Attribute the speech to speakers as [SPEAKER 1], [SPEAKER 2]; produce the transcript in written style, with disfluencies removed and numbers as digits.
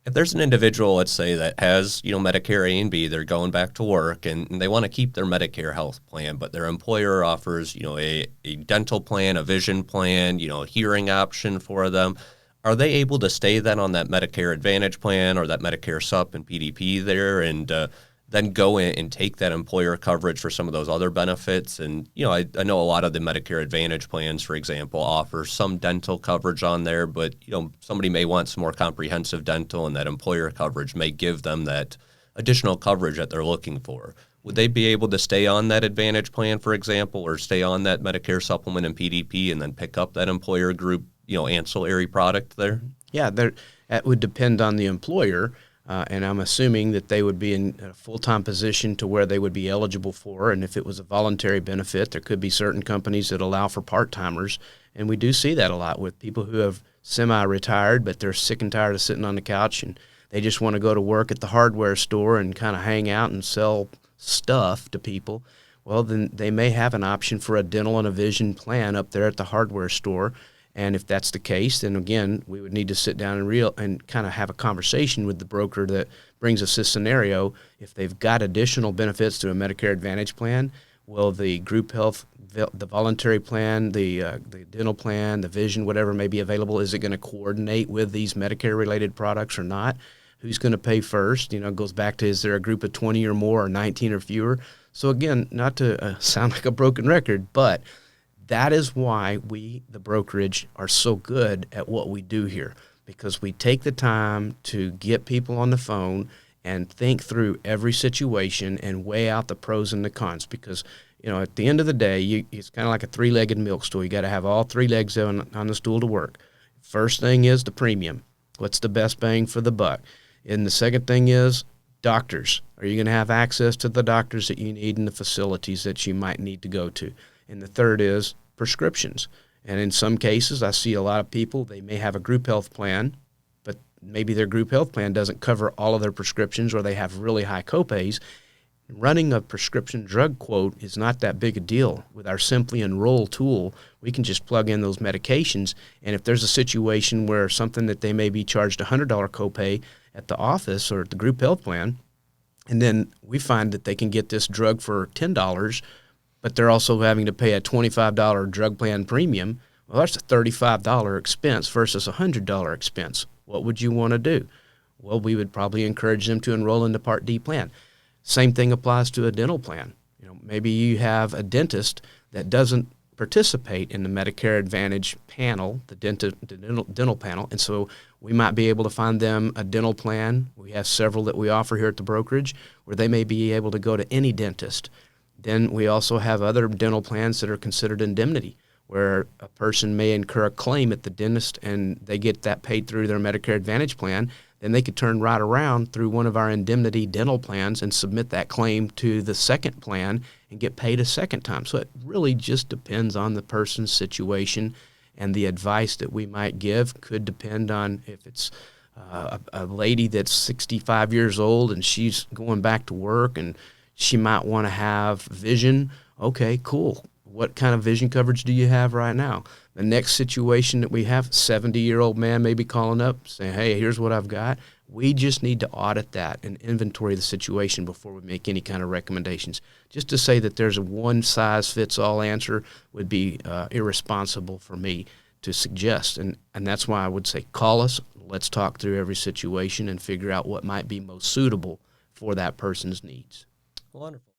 [SPEAKER 1] If there's an individual, let's say, that has, Medicare A and B, they're going back to work and they want to keep their Medicare health plan, but their employer offers, a dental plan, a vision plan, a hearing option for them. Are they able to stay then on that Medicare Advantage plan or that Medicare Sup and PDP there and then go in and take that employer coverage for some of those other benefits? And, I know a lot of the Medicare Advantage plans, for example, offer some dental coverage on there, but, somebody may want some more comprehensive dental, and that employer coverage may give them that additional coverage that they're looking for. Would they be able to stay on that Advantage plan, for example, or stay on that Medicare Supplement and PDP and then pick up that employer group, ancillary product there?
[SPEAKER 2] Yeah, that would depend on the employer. And I'm assuming that they would be in a full-time position to where they would be eligible for. And if it was a voluntary benefit, there could be certain companies that allow for part-timers. And we do see that a lot with people who have semi-retired, but they're sick and tired of sitting on the couch and they just want to go to work at the hardware store and kind of hang out and sell stuff to people. Well, then they may have an option for a dental and a vision plan up there at the hardware store. And if that's the case, then again, we would need to sit down and kind of have a conversation with the broker that brings us this scenario. If they've got additional benefits to a Medicare Advantage plan, will the group health, the voluntary plan, the dental plan, the vision, whatever may be available, is it going to coordinate with these Medicare-related products or not? Who's going to pay first? It goes back to, is there a group of 20 or more or 19 or fewer? So again, not to sound like a broken record, but that is why we, the brokerage, are so good at what we do here, because we take the time to get people on the phone and think through every situation and weigh out the pros and the cons. Because, at the end of the day, it's kind of like a three-legged milk stool. You got to have all three legs on the stool to work. First thing is the premium. What's the best bang for the buck? And the second thing is doctors. Are you going to have access to the doctors that you need in the facilities that you might need to go to? And the third is prescriptions. And in some cases, I see a lot of people, they may have a group health plan, but maybe their group health plan doesn't cover all of their prescriptions, or they have really high copays. Running a prescription drug quote is not that big a deal. With our Simply Enroll tool, we can just plug in those medications, and if there's a situation where something that they may be charged a $100 copay at the office or at the group health plan, and then we find that they can get this drug for $10, but they're also having to pay a $25 drug plan premium, well, that's a $35 expense versus a $100 expense. What would you want to do? Well, we would probably encourage them to enroll in the Part D plan. Same thing applies to a dental plan. Maybe you have a dentist that doesn't participate in the Medicare Advantage panel, the dental panel, and so we might be able to find them a dental plan. We have several that we offer here at the brokerage where they may be able to go to any dentist. Then we also have other dental plans that are considered indemnity, where a person may incur a claim at the dentist and they get that paid through their Medicare Advantage plan. Then they could turn right around through one of our indemnity dental plans and submit that claim to the second plan and get paid a second time. So it really just depends on the person's situation, and the advice that we might give could depend on if it's a lady that's 65 years old and she's going back to work and she might want to have vision. Okay, cool. What kind of vision coverage do you have right now? The next situation that we have, 70-year-old man may be calling up saying, hey, here's what I've got. We just need to audit that and inventory the situation before we make any kind of recommendations. Just to say that there's a one-size-fits-all answer would be irresponsible for me to suggest. And that's why I would say call us. Let's talk through every situation and figure out what might be most suitable for that person's needs.
[SPEAKER 1] Wonderful.